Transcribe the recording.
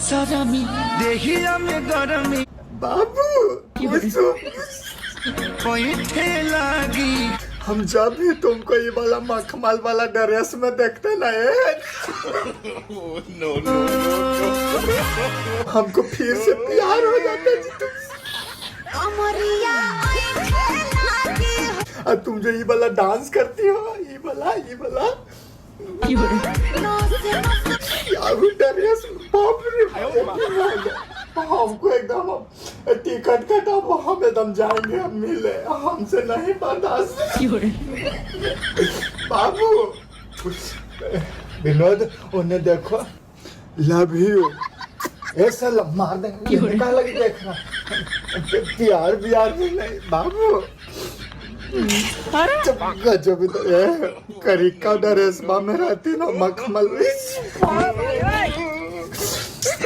सरामी देहिया में गरमी बाबू पैठे लागी हम जब भी तुमको ये वाला मखमल वाला ड्रेस में देखते ना हमको फिर से प्यार हो जाता है जी तुमसे। और तुम जो ये वाला डांस करती हो ये वाला ड्रेस बाप रे हमको एकदम टिकट कटाओ हम एकदम जाएंगे हम मिले हमसे नहीं बर्दाश्त बाबू विनोद उन्हें देखो लव यू ऐसा मार देंगे क्या लगे देख रहा प्यार भी नहीं बाबू गजब करिका ड्रेस में रहती ना मखमल